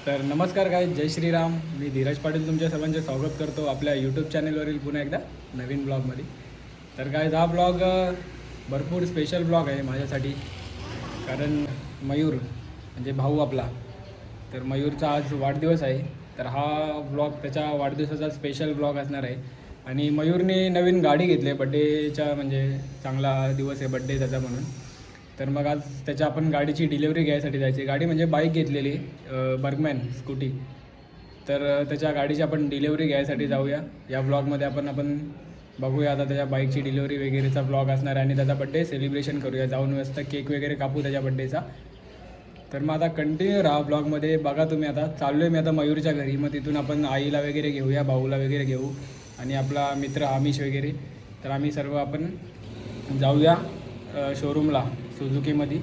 तर नमस्कार काय, जय श्रीराम. मी धीरज पाटील तुमच्या सर्वांचे स्वागत करतो आपल्या यूट्यूब चॅनलवरील पुन्हा एकदा नवीन ब्लॉगमध्ये. तर काय हा ब्लॉग भरपूर स्पेशल ब्लॉग आहे माझ्यासाठी, कारण मयूर म्हणजे भाऊ आपला, तर मयूरचा आज वाढदिवस आहे. तर हा ब्लॉग त्याच्या वाढदिवसाचा स्पेशल ब्लॉग असणार आहे. आणि मयूरने नवीन गाडी घेतली आहे बड्डेच्या, म्हणजे चांगला दिवस आहे बड्डे त्याचा म्हणून. तर मग आज त्याच्या आपण गाडीची डिलिव्हरी घ्यायसाठी जायची. गाडी म्हणजे बाईक घेतलेली बर्गमॅन स्कूटी. तर त्याच्या गाडीची आपण डिलिव्हरी घ्यायसाठी जाऊया. या ब्लॉगमध्ये आपण बघूया आता त्याच्या बाईकची डिलिव्हरी वगैरेचा ब्लॉग असणार आहे आणि त्याचा बड्डे सेलिब्रेशन करूया. जाऊन व्यस्त केक वगैरे कापू त्याच्या बड्डेचा. तर मग आता कंटिन्यू राहा ब्लॉगमध्ये. बघा तुम्ही. आता चाललो आहे मी आता मयूरच्या घरी. मग तिथून आपण आईला वगैरे घेऊया, भाऊला वगैरे घेऊ आणि आपला मित्र आमिष वगैरे. तर आम्ही सर्व आपण जाऊया शोरूमला सुझुकीमध्ये.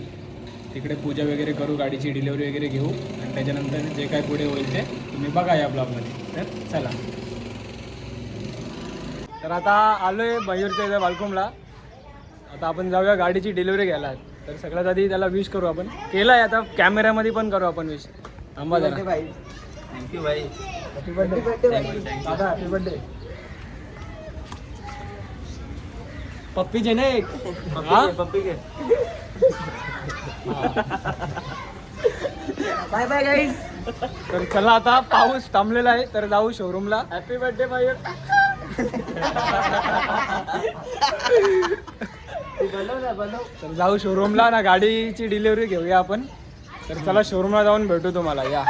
तिकडे पूजा वगैरे करू, गाडीची डिलिव्हरी वगैरे घेऊ आणि त्याच्यानंतर जे काय पुढे होईल ते तुम्ही बघा या ब्लॉगमध्ये. तर चला. तर आता आलो आहे मयूरच्या इथं बालकोमला. आता आपण जाऊया गाडीची डिलिव्हरी घ्यायला. तर सगळ्यात आधी त्याला विश करू आपण. केला आहे आता कॅमेऱ्यामध्ये पण करू आपण विश. थांबा जरा. थँक्यू भाई. हॅपी बर्थडे दादा. Happy birthday. पप्पी जे नाही पप्पी के बाय बाय गाईज. तर चला आता पाऊस थांबलेला आहे तर जाऊ शोरूमला. Happy birthday Mayur. तर जाऊ शोरूमला ना, गाडीची डिलिव्हरी घेऊया आपण. तर चला शोरूमला जाऊन भेटू तुम्हाला. या.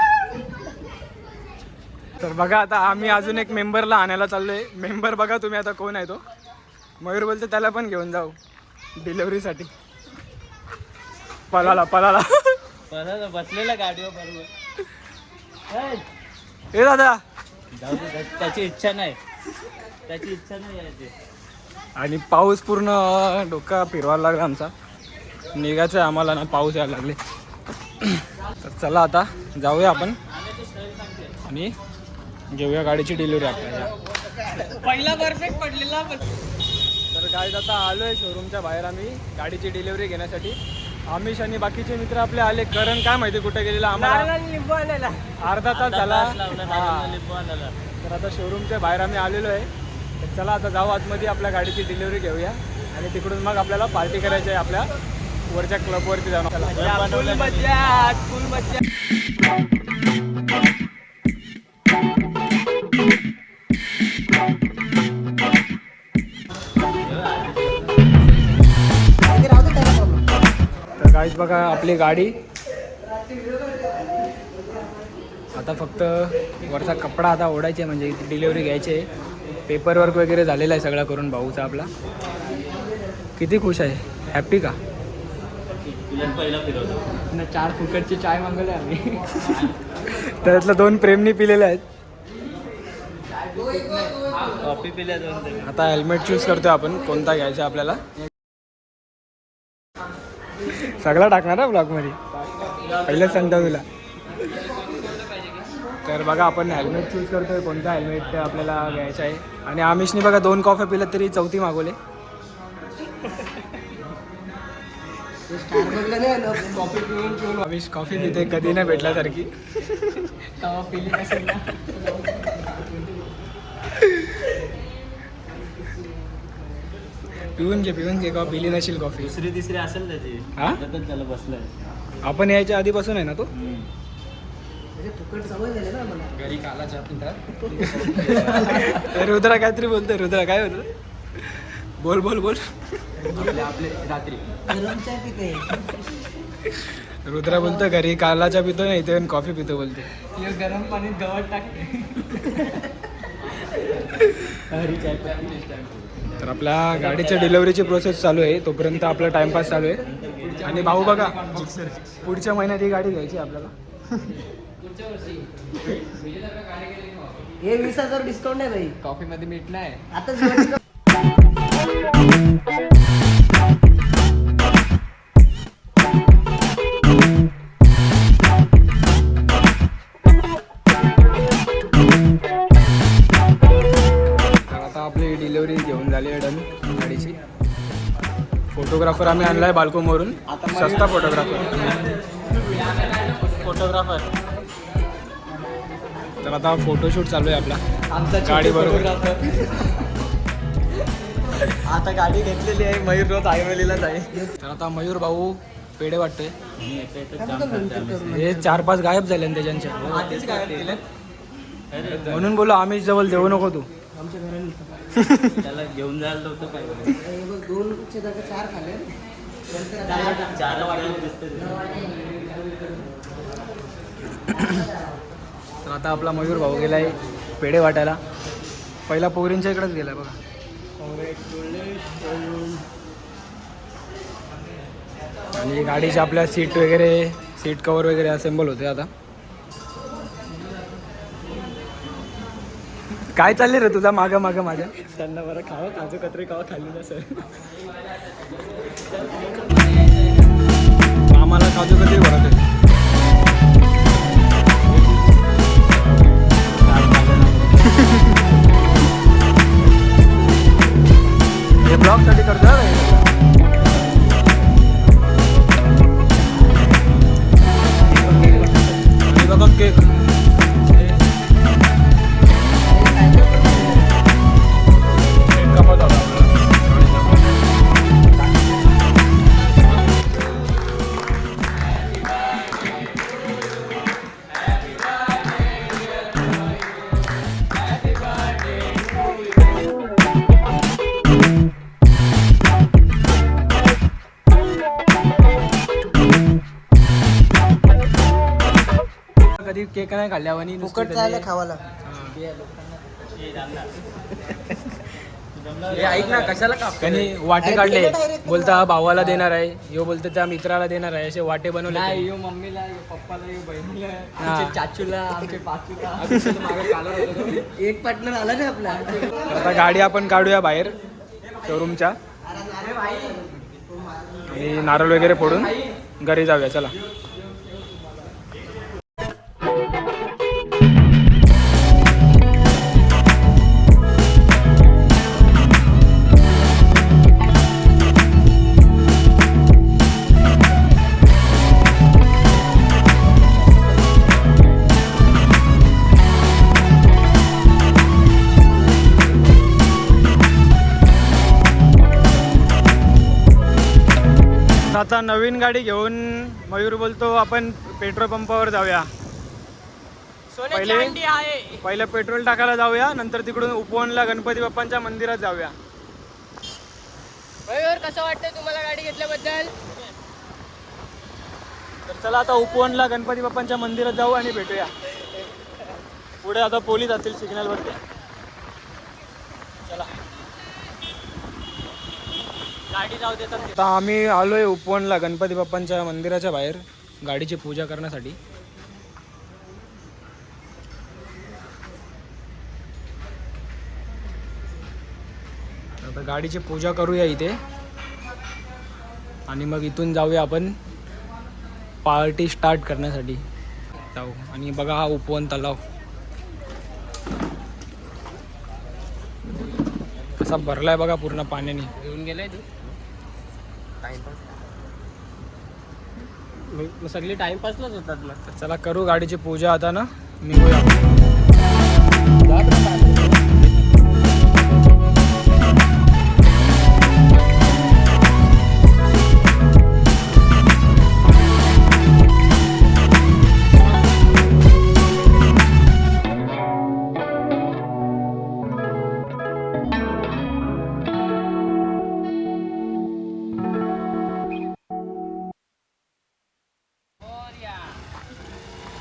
तर बघा आता आम्ही अजून एक मेंबरला आणायला चाललोय. मेंबर बघा तुम्ही आता कोण आहे तो. मयूर बोलतो त्याला पण घेऊन जाऊ डिलिव्हरीसाठी. पलाला बसलेला गाडीवर बरोबर. ए दादा. त्याची इच्छा नाही यायची. आणि पाऊस पूर्ण डोका फिरवायला लागला आमचा. निघायचं आहे आम्हाला ना, पाऊस यायला लागले. तर चला आता जाऊया आपण आणि घेऊया गाडीची डिलिव्हरी आपल्याला. पहिला परफेक्ट पडलेला. तर गाईज आता आलो आहे शोरूमच्या बाहेर आम्ही गाडीची डिलिव्हरी घेण्यासाठी. आमिष आणि बाकीचे मित्र आपले आले. करण काय माहिती कुठे गेलेला, आम्हाला अर्धा तास झाला. तर आता शोरूमच्या बाहेर आम्ही आलेलो आहे. तर चला आता जाऊ आतमध्ये, आपल्या गाडीची डिलिव्हरी घेऊया आणि तिकडून मग आपल्याला पार्टी करायची आहे आपल्या वरच्या क्लबवरती जाऊन. तर गाईज बघा आपली गाडी. आता फक्त वरचा कपडा आता ओढायचे, म्हणजे डिलिव्हरी घ्यायची आहे. पेपर वर्क वगैरे झालेला आहे सगळा करून भाऊचा आपला. किती खुश आहे, हॅप्पी का? पहिला फिरवतो. 4 फुकटची चाय मागवली आम्ही. त्यातलं 2 प्रेमनी पिलेले आहेत. कॉफी पिल्या 2. आता हेल्मेट चूज करतोय आपण कोणता घ्यायचा आपल्याला. सगळा टाकणार आहे ब्लॉगमध्ये, पहिलं सांगता तुला. तर बघा आपण हेल्मेट चूज करतोय कोणता हेल्मेट आपल्याला घ्यायचा आहे. आणि आमिषने बघा 2 कॉफी पिल्या तरी 4थी मागवले. आमिष कॉफी पिते कधी नाही भेटल्यासारखी. पिऊन घे कॉफी. पिली नशील कॉफी. दुसरी तिसरी असेल त्याची. हा त्याला बसलंय. आपण यायच्या आधीपासून आहे ना तो. घरी काला चहा पितात. रुद्रा काहीतरी बोलतोय. रुद्रा काय होतं, बोल. आपले रात्री रुद्रा बोलतो घरी कालाचा पितो नाही, इथे कॉफी पितो बोलते. गरम पाणीत गवत टाकते. तर आपल्या गाडीच्या डिलिव्हरीची प्रोसेस चालू आहे, तोपर्यंत आपला टाइमपास चालू आहे. आणि भाऊ बघा पुढच्या महिन्यात ही गाडी घ्यायची आपल्याला. हे 20,000 डिस्काउंट आहे भाई. कॉफी मध्ये मीठ नाही आता आपली डिलिव्हरी घेऊन झाली आहे डन गाडीची. फोटोग्राफर आम्ही आणलाय बाल्कोमवरून, सस्ता फोटोग्राफर. तर आता फोटोशूट चालू आहे आपला आमचा गाडी छोटू बरोबर. photographer. आता गाडी घेतलेली आहे, मयूर रोज आयवलीला जाईल. तर आता मयूर भाऊ पेढे वाटतोय. थांब तो नंतर करू. हे 4-5 गायब झाले ना त्याच्या आधीच गायब केलं. म्हणून बोलो आम्ही जवळ देऊ नको तू. आमच्या घरात त्याला घेऊन जायला नव्हतं पाहिजे. हे बघ 2च्या जागा 4 खाल्ले नंतर चार वाटेल दिसते. तर आता आपला मयूर भाऊ गेलाय पेढे वाटायला. पहिला पोरींच्या इकडेच गेलाय बघा. आणि गाडीचे आपल्या सीट वगैरे सीट कवर वगैरे असेंबल होते आता. काय चालले रे तुझा मागं मागं माझ्या. त्यांना बरं खावं, काजू कतरी खावं खाल्ली नसेल. आम्हाला काजू कतरी भरत आहे. हे ब्लॉग साठी करतो हा रे. आणि बघा केक. केक कापत होता आपला. कधी केक नाही खाल्ल्यावर आणि नुसतं फुकट चाललं खावाला. हे ऐक ना, कशाला काप. त्यांनी वाटे काढले. बोलता भावाला देणार आहे, यो बोलतो त्या मित्राला देणार आहे, असे वाटे बनवले नाही, त्यांनी. यो मम्मीला, यो पप्पाला, यो बहिणीला, हा. आमच्या चाचूला, आमच्या पाचूला. अभिषेक मागे कालर होता तो. एक पार्टनर आला ना आपला. आता गाडी आपण काढूया बाहेर शोरूमच्या आणि नारळ वगैरे फोडून घरी जाऊया. चला. आता नवीन गाडी घेऊन मयूर बोलतो आपण पेट्रोल पंपावर जाऊया. पहिले पेट्रोल टाकायला जाऊया, नंतर तिकडून उपवनला गणपती बाप्पांच्या मंदिरात जाऊया. कसं वाटतं तुम्हाला गाडी घेतल्याबद्दल? तर चला आता उपवनला गणपती बाप्पांच्या मंदिरात जाऊ आणि भेटूया. पुढे आता पोलीस जातील सिग्नलवरती. चला. गाडी जाऊ देतात. आता आम्ही आलोय उपवनला गणपती बाप्पांच्या मंदिराच्या बाहेर गाडीची पूजा करण्यासाठी. आता गाडीची पूजा करूया इथे आणि मग इथून जाऊया आपण पार्टी स्टार्ट करण्यासाठी जाऊ. आणि बघा हा उपवन तलाव कसा भरलाय बघा पूर्ण पाण्याने. घेऊन गेलाय तू सगळी टाइमपासलाच होतात ना. तर चला करू गाडीची पूजा आता ना, निघूया.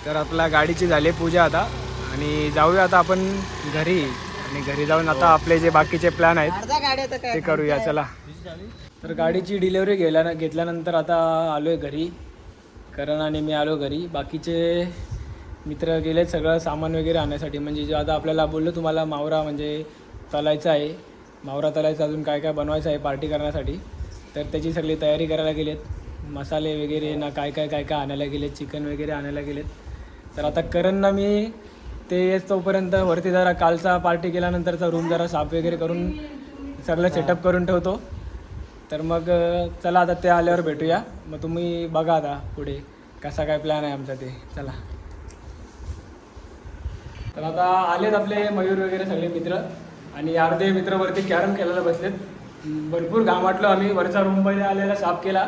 तर आपल्या गाडीची झाली पूजा आता आणि जाऊया आता आपण घरी. आणि घरी जाऊन आता आपले जे बाकीचे प्लॅन आहेत अर्धा गाडी आता काय ते करूया. चला. तर गाडीची डिलेवरी घेतल्यानंतर आता आलो आहे घरी. करण आणि मी आलो घरी. बाकीचे मित्र गेले सगळं सामान वगैरे आणण्यासाठी. म्हणजे जे आता आपल्याला बोललो तुम्हाला मावरा म्हणजे तलायचा आहे. मावरा तलायचा अजून काय काय बनवायचं आहे पार्टी करण्यासाठी. तर त्याची सगळी तयारी करायला गेलेत. मसाले वगैरे ना काय काय आणायला गेलेत. चिकन वगैरे आणायला गेलेत. तर आता करणना मी ते तोपर्यंत वरती जरा कालचा पार्टी केल्यानंतरचा रूम जरा साफ वगैरे करून सगळं सेटअप करून ठेवतो. तर मग चला आता ते आल्यावर भेटूया. मग तुम्ही बघा आता पुढे कसा काय प्लॅन आहे आमचा ते. चला. तर आता आलेत आपले मयूर वगैरे सगळे मित्र आणि अर्धे मित्र वरती कॅरम खेळायला बसलेत. भरपूर घाम वाटलो आम्ही. वरचा रूम पहिले आलेला साफ केला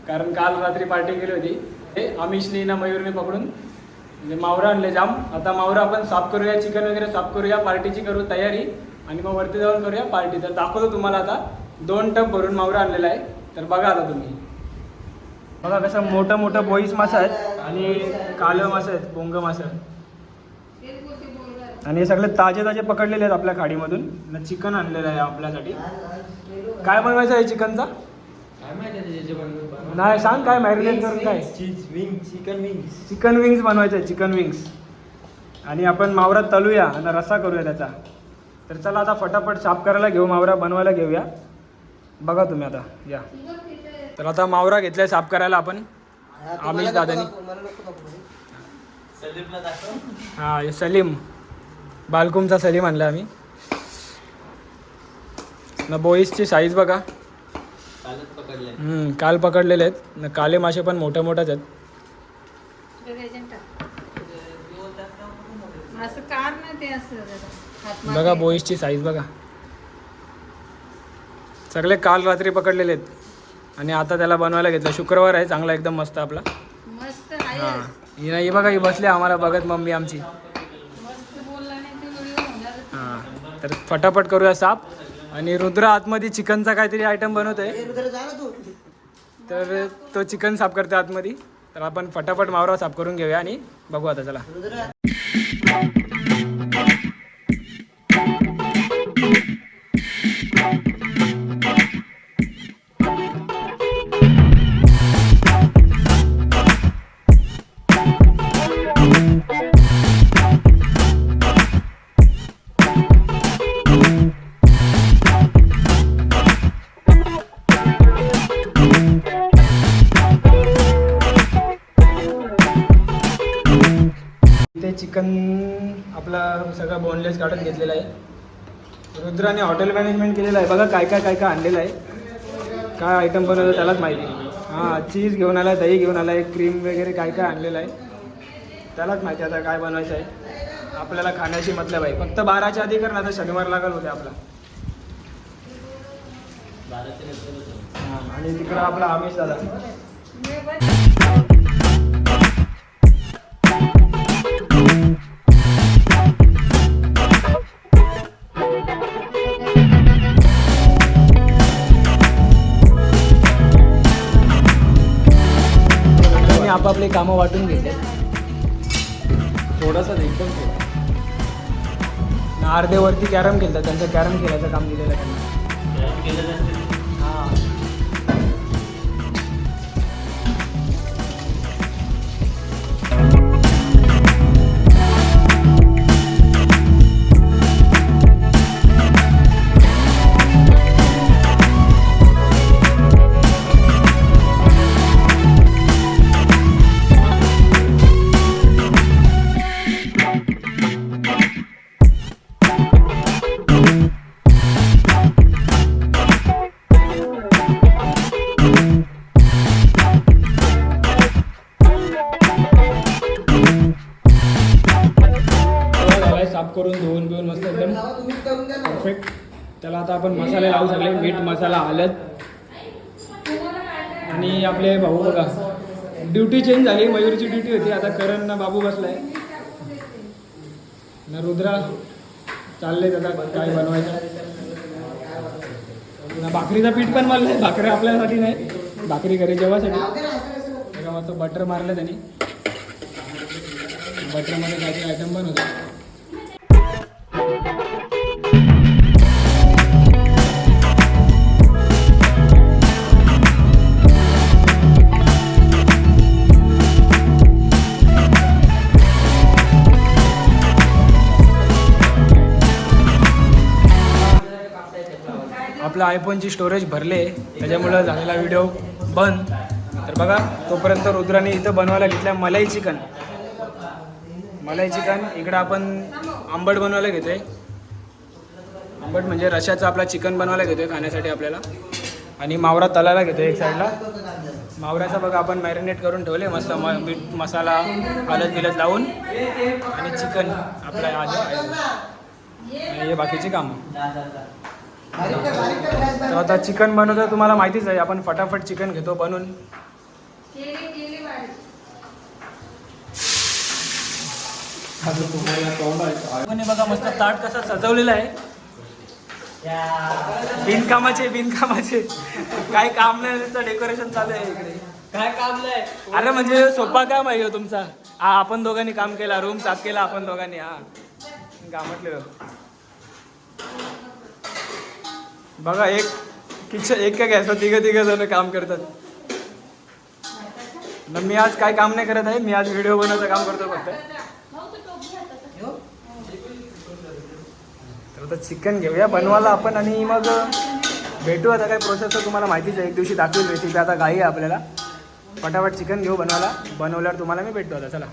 कारण काल रात्री पार्टी केली होती. हे अमिशनी ना मयूरने पकडून म्हणजे मावरा आणले जाम. आता मावरा आपण साफ करूया, चिकन वगैरे साफ करूया, पार्टीची करू तयारी आणि मग वरती जाऊन करूया पार्टी. तर दाखवतो तुम्हाला आता 2 टप भरून मावरा आणलेला आहे. तर बघा आता तुम्ही. बघा कसं मोठं मोठं बोईस मासा आहेत आणि कालं मासा आहेत, बोंग मासा आणि हे सगळे ताजे ताजे पकडलेले आहेत आपल्या खाडीमधून. चिकन आणलेलं आहे आपल्यासाठी. काय बनवायचं आहे चिकनचा? नाही सांग काय मॅरिनेट करून काय? चिकन विंग्स बनवायचं आहे, चिकन विंग्स. आणि आपण मावरा तलूया आणि रस्सा करूया त्याचा. तर चला आता फटाफट साफ करायला घेऊ, मावरा बनवायला घेऊया. बघा तुम्ही आता या. तर आता मावरा घेतलाय साफ करायला आपण आमिष दादानी. हा सलीम, बालकुमचा सलीम आणला आम्ही. ना बोईसची साईज बघा, काल पकडलेले आहेत ना. काले मासे पण मोठ्या मोठ्याच आहेत. बघा बोईसची साईज बघा. सगळे काल रात्री पकडलेले आहेत आणि आता त्याला बनवायला घेतलं. शुक्रवार आहे, चांगला एकदम मस्त आपला. हां ही नाही बघा, ही बसली आम्हाला बघत मम्मी आमची. हां तर फटाफट करूया साफ. आणि रुद्र आतमध्ये चिकनचा काहीतरी आयटम बनवतोय, तर तो चिकन साफ करते आतमध्ये. तर आपण फटाफट मावरा साफ करून घेऊया आणि बघू आता चला. चिकन आपला सगळा बोनलेस काढून घेतलेला आहे. रुद्राने हॉटेल मॅनेजमेंट केलेलं आहे. बघा काय काय आणलेलं आहे, काय आयटम बनवलं त्यालाच माहिती. हां चीज घेऊन आला आहे, दही घेऊन आला आहे, क्रीम वगैरे काय आणलेलं आहे त्यालाच माहिती आता काय बनवायचं आहे. आपल्याला खाण्याची मतलब आहे. फक्त 12च्या आधी कर ना, तर शनिवार लागल होते आपला. हां आणि तिकडं आपला आमिष दादा. आपापले कामं वाटून घेतले. थोडासा एकदम थोडा. अर्धे वरती कॅरम खेळतात, त्यांचं कॅरम खेळायचं काम दिलेलं आहे त्यांना. हां साफ करून धुवून पिऊन मस्त एकदम परफेक्ट. त्याला आता आपण मसाले लावू शकले. मीठ मसाला हळद आणि आपले भाऊ बघा ड्युटी चेंज झाली. मयूरची ड्युटी होती, आता करण ना बाबू बसलाय ना. रुद्रा चालले त्याचा काय बनवायचं ना. भाकरीचा पीठ पण मारलंय. भाकरी आपल्यासाठी नाही, भाकरी घरी जेवासाठी. त्याला मस्त बटर मारलं त्यांनी. बटरमध्ये काहीतरी आयटम बनवतो. आपलं आयफोनची स्टोरेज भरले, त्याच्यामुळं झालेला व्हिडिओ बंद. तर बघा तोपर्यंत रुद्राने इथं बनवायला घेतल्या मलाई चिकन. इकडं आपण आंबट बनवायला घेतो आहे. आंबट म्हणजे रश्याचं आपला चिकन बनवायला घेतो आहे खाण्यासाठी आपल्याला. आणि मावरा तलायला घेतो आहे एक साईडला. मावऱ्याचा बघा आपण मॅरिनेट करून ठेवले मस्त मीठ मसाला हळद बिलद लावून आणि चिकन आपलं आज आणि हे बाकीची कामं. तर आता चिकन बनवतं तुम्हाला माहितीच आहे, आपण फटाफट चिकन घेतो बनवून. बघा मस्त ताट कसा सजवलेला आहे. बिनकामाचे काय काम नाही, त्याचं डेकोरेशन चालू आहे इकडे. काय काम नाही. अरे म्हणजे सोपा काम आहे हो तुमचा. हा आपण दोघांनी काम केला, रूम साफ केला आपण दोघांनी. हा कामातले बघा एक किचन एक काय गॅसवर तिघं जण काम करतात. मी आज काय काम नाही करत आहे, मी आज व्हिडिओ बनवायचं काम करतो फक्त. तर आता चिकन घेऊया बनवायला आपण आणि मग भेटू. आता काय प्रोसेस तर तुम्हाला माहितीच आहे, एक दिवशी दाखवेल रेसिपी. आता घाई आहे आपल्याला, फटाफट चिकन घेऊ बनवायला. बनवल्यावर तुम्हाला मी भेटतो. आता चला.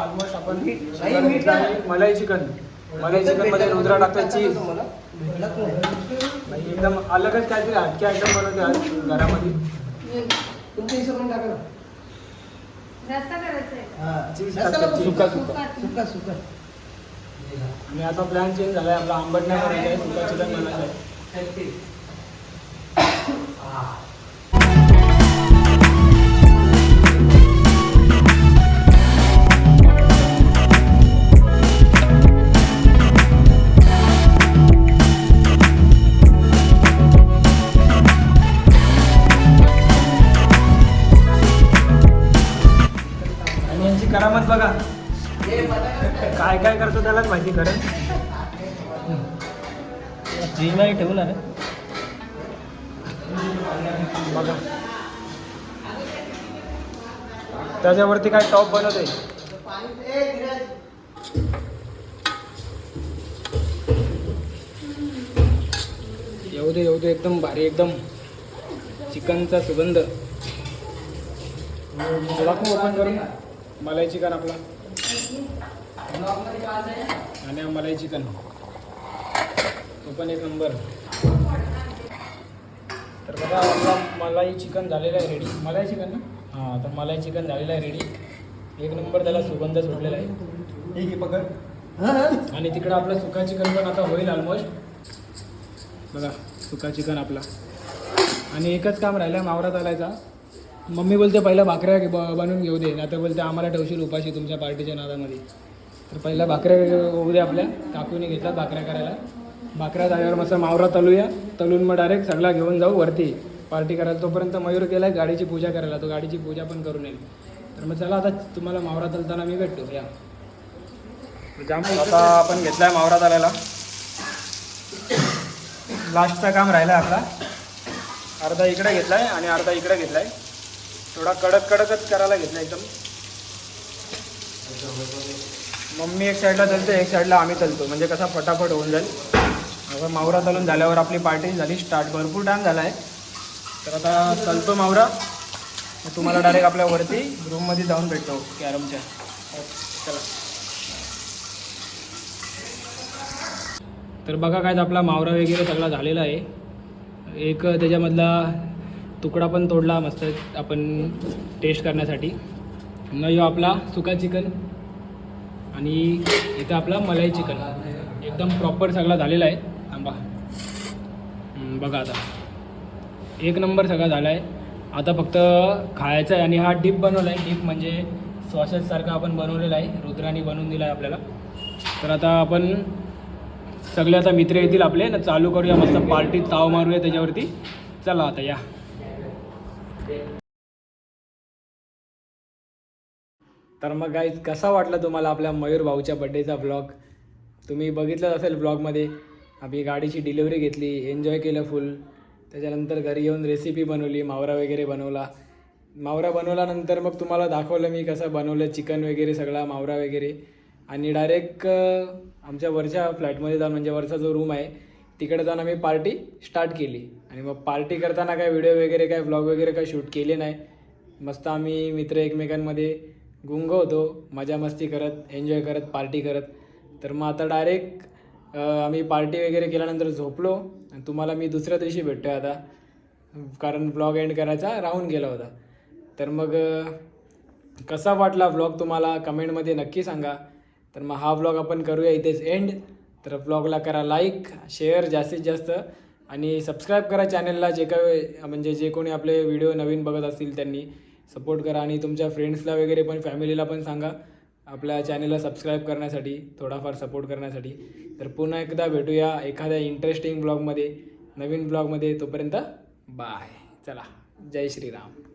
ऑलमोस्ट आपण मलाई चिकन मध्ये रुद्रा टाकतोय चीज. एकदम अलगच काहीतरी हटके आयटम बनवते आज घरामध्ये. तुमच्या हिशोबाने टाका ना. चीज सुका आणि आता प्लॅन चेंज झालाय आपला. आंबट नाही बनवायचं आहे, सुका चिकन बनवायचं आहे. आणि यांची करामत बघा, काय काय करतो त्यालाच माहिती. खरं फ्रीजमध्ये ठेवणार आहे बघा, त्याच्यावरती काय टॉप बनवते. येऊ दे एकदम भारी, एकदम चिकनचा सुगंध. दाखवू ओपन करून मलाई चिकन आपला. आणि मलाई चिकन तो पण एक नंबर. तर बघा आपला मलाई चिकन झालेलं आहे रेडी. मलाई चिकन ना, हां, तर मलाई चिकन झालेलं आहे रेडी. एक नंबर त्याला सुगंध सुटलेला आहे. ठीक आहे पकड. आणि तिकडं आपलं सुका चिकन पण आता होईल ऑलमोस्ट. बघा सुका चिकन आपला. आणि एकच काम राहिलं आहे मावरात आलायचा. मम्मी बोलते पहिला भाकऱ्या बनवून घेऊ दे, आता बोलते आम्हाला ठेवशील उपाशी तुमच्या पार्टीच्या नादामध्ये. तर पहिला भाकऱ्या होऊ दे आपल्या. काकूने घेतला भाकऱ्या करायला. भाकऱ्या झाल्यावर मस्त मावरा तलूया. तलून मग डायरेक्ट सगळा घेऊन जाऊ वरती पार्टी करायला. तोपर्यंत मयूर गेला आहे गाडीची पूजा करायला, तो गाडीची पूजा पण करून येईल. तर मग चला आता तुम्हाला मावरा तलताना मी भेटतो. या आता आपण घेतला आहे मावरा तलायला. लास्टचं काम राहिलं आहे आपला. अर्धा इकडे घेतला आहे आणि अर्धा इकडे घेतला आहे. थोडा कडकच करायला घेतला एकदम. मम्मी एक साईडला तलते, एक साईडला आम्ही तलतो, म्हणजे कसा फटाफट होऊन जाईल. आता मावरा तलून झाल्यावर आपली पार्टी झाली स्टार्ट. भरपूर टाईम झाला आहे. तर आता तलतो मावरा. तुम्हाला डायरेक्ट आपल्या वरती रूममध्ये जाऊन भेटतो कॅरमच्या. चला. तर बघा काय आपला मावरा वगैरे सगळा झालेला आहे. एक त्याच्यामधला तुकडा पण तोडला मस्त आपण टेस्ट करण्यासाठी. न यो आपला सुका चिकन आणि इथं आपला मलाई चिकन एकदम प्रॉपर सगळा झालेला आहे. थांबा बघा आता एक नंबर सगळा झाला आहे. आता फक्त खायचं आहे. आणि हा डिप बनवला आहे. डिप म्हणजे सॉसेससारखा आपण बनवलेला आहे, रुद्राने बनवून दिला आहे आपल्याला. तर आता आपण सगळे आता मित्र येतील आपले ना, चालू करूया मस्त पार्टी, ताव मारूया त्याच्यावरती. चला आता या. तर मग गाईज कसा वाटला तुम्हाला आपल्या मयूर भाऊच्या बड्डेचा ब्लॉग? तुम्ही बघितलंच असेल ब्लॉगमध्ये. आम्ही गाडीची डिलिव्हरी घेतली, एन्जॉय केलं फुल. त्याच्यानंतर घरी येऊन रेसिपी बनवली, मावरा वगैरे बनवला. मावरा बनवल्यानंतर मग तुम्हाला दाखवलं मी कसं बनवलं चिकन वगैरे सगळा मावरा वगैरे. आणि डायरेक्ट आमच्या वरच्या फ्लॅटमध्ये जाऊन, म्हणजे वरचा जो रूम आहे तिकडे जाऊन आम्ही पार्टी स्टार्ट केली. आणि मग पार्टी करताना काय व्हिडिओ वगैरे काय ब्लॉग वगैरे काय शूट केले नाही. मस्त आम्ही मित्र एकमेकांमध्ये गुंग होतो, मजा मस्ती करत, एन्जॉय करत, पार्टी करत. तर मग आता डायरेक्ट आम्ही पार्टी वगैरे केल्यानंतर झोपलो. आणि तुम्हाला मी दुसऱ्या दिवशी भेटतो आहे आता. कारण ब्लॉग एंड करायचा राहून गेला होता. तर मग कसा वाटला ब्लॉग तुम्हाला कमेंटमध्ये नक्की सांगा. तर मग हा ब्लॉग आपण करूया इथेच एंड. तर ब्लॉगला करा लाईक शेअर जास्तीत जास्त आणि सबस्क्राईब करा चॅनलला. जे काही म्हणजे जे कोणी आपले व्हिडिओ नवीन बघत असतील त्यांनी सपोर्ट करा आणि तुमच्या फ्रेंड्सला वगैरे पण फॅमिलीला पण सांगा आपल्या चॅनलला सबस्क्राईब करण्यासाठी, थोडाफार सपोर्ट करण्यासाठी. तर पुन्हा एकदा भेटूया एखाद्या इंटरेस्टिंग ब्लॉगमध्ये, नवीन ब्लॉगमध्ये. तोपर्यंत बाय. चला, जय श्रीराम.